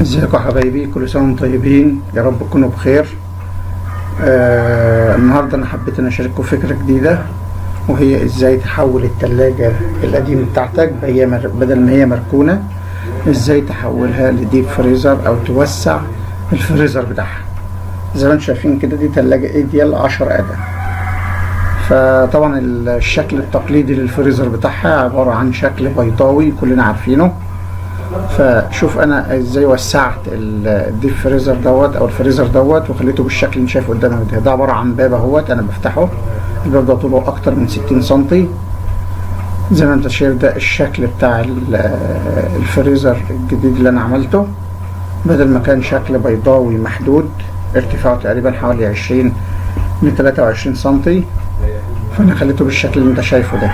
ازيكم يا حبايبي، كل سنه وانتم طيبين، يا رب تكونوا بخير. النهارده انا حبيت ان اشارككم فكره جديده، وهي ازاي تحول الثلاجه القديمه بتاعتك بدل ما هي مركونه، ازاي تحولها لديب فريزر او توسع الفريزر بتاعها. زي ما انتم شايفين كده، دي ثلاجه ايديال 10 قدم. فطبعا الشكل التقليدي للفريزر بتاعها عباره عن شكل بيضاوي كلنا عارفينه. فشوف انا ازاي وسعت الديب فريزر دوت او الفريزر دوت وخليته بالشكل اللي انت شايفه قدامك ده. عباره عن باب اهوت، انا بفتحه، الباب ده طوله اكتر من 60 سم. زي ما انت شايف ده الشكل بتاع الفريزر الجديد اللي انا عملته، بدل ما كان شكل بيضاوي محدود ارتفاعه تقريبا حوالي 20 ل 23 سم، فانا خليته بالشكل اللي انت شايفه ده.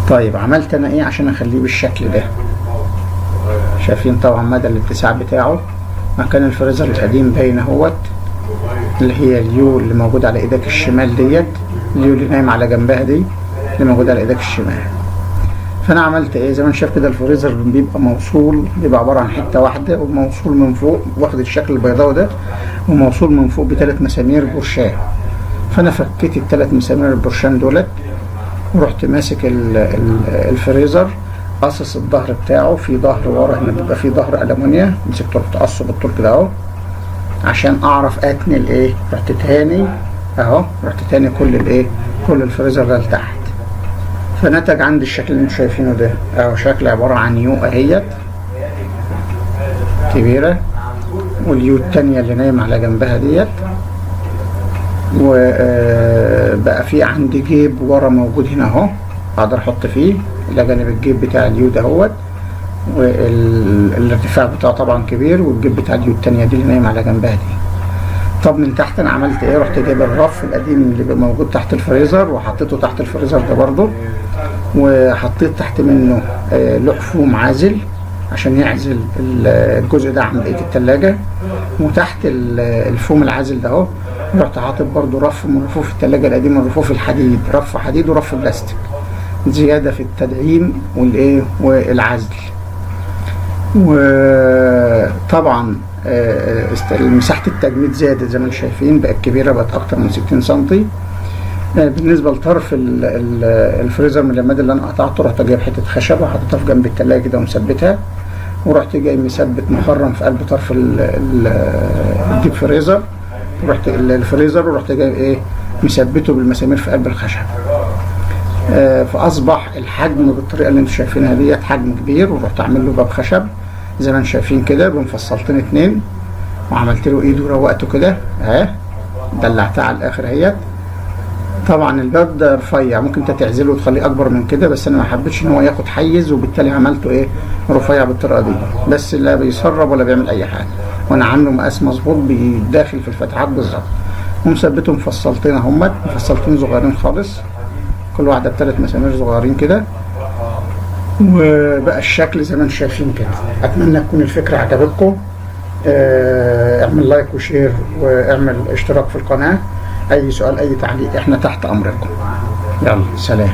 طيب عملت انا ايه عشان اخليه بالشكل ده؟ شايفين طبعا مدى الاتساع بتاعه. مكان الفريزر القديم باين اهوت، اللي هي اليو اللي موجود على ايدك الشمال ديت، اليو اللي نايم على جنبها دي اللي موجود على ايدك الشمال. فانا عملت ايه؟ زي ما انت شايف كده الفريزر بيبقى موصول، بيبقى عباره عن حته واحده وموصول من فوق، واخد الشكل البيضاوي ده، وموصول من فوق ب3 مسامير برشام. فانا فكيت ال3 مسامير البرشام دولت، ورحت ماسك الفريزر، قصص الظهر بتاعه في ظهر ورا، هنا بيبقى في ظهر ألمونيا، مسكته رحت قصه بالطول كده اهو عشان اعرف اتني الايه. رحت تاني اهو، رحت تاني كل الفريزر ده لتحت، فنتج عندي الشكل اللي انتوا شايفينه ده اهو. شكل عباره عن يو اهيت كبيره، واليو التانيه اللي نايم على جنبها ديت، وبقى في عندي جيب ورا موجود هنا اهو، اقدر احط فيه الى جانب الجيب بتاع اليو دهوت، والارتفاع بتاعه طبعا كبير، والجيب بتاع اليو التانية دي اللي نايم على جنبها دي. طب من تحت انا عملت ايه؟ رحت جايب الرف القديم اللي بقى موجود تحت الفريزر وحطيته تحت الفريزر ده برضه، وحطيت تحت منه لوح فوم عازل عشان يعزل الجزء ده عن بقيه التلاجة. وتحت الفوم العازل ده اهو رحت حاطط برضه رف من رفوف التلاجة القديمة، رفوف الحديد، رف حديد ورف بلاستيك، زيادة في التدعيم والعزل. وطبعا مساحة التجميد زادت زي ما انتم شايفين، بقت كبيرة، بقت أكتر من 60 سم. بالنسبة لطرف الفريزر من المدى اللي أنا قطعته، رحت جايب حتة خشبة حطيتها في جنب التلاجة كده ومثبتها، ورحت جاي مثبت مخرم في قلب طرف الديب فريزر، رحت الفريزر، ورحت جاي مثبته بالمسامير في قلب الخشب. فاصبح الحجم بالطريقه اللي انتم شايفينها ديت حجم كبير. ورحت اعمل له باب خشب زي ما انتم شايفين كده بمفصلتين 2، وعملت له ايد وروقته كده اهي، دلعتها على الاخر اهيت. طبعا الباب ده رفيع، ممكن انت تعزله وتخليه اكبر من كده، بس انا ما حبيتش ان هو ياخد حيز، وبالتالي عملته رفيع بالطريقه دي، بس لا بيسرب ولا بيعمل اي حاجه، وانا عامله مقاس مظبوط بيداخل في الفتحات بالظبط. ومثبته مفصلتين اهمت، مفصلتين صغيرين خالص، كل واحده ب3 مسامير صغيرين كده. وبقى الشكل زي ما انتم شايفين كده. اتمنى تكون الفكره عجبتكم. اعمل لايك وشير، واعمل اشتراك في القناه. اي سؤال اي تعليق احنا تحت امركم. يلا سلام.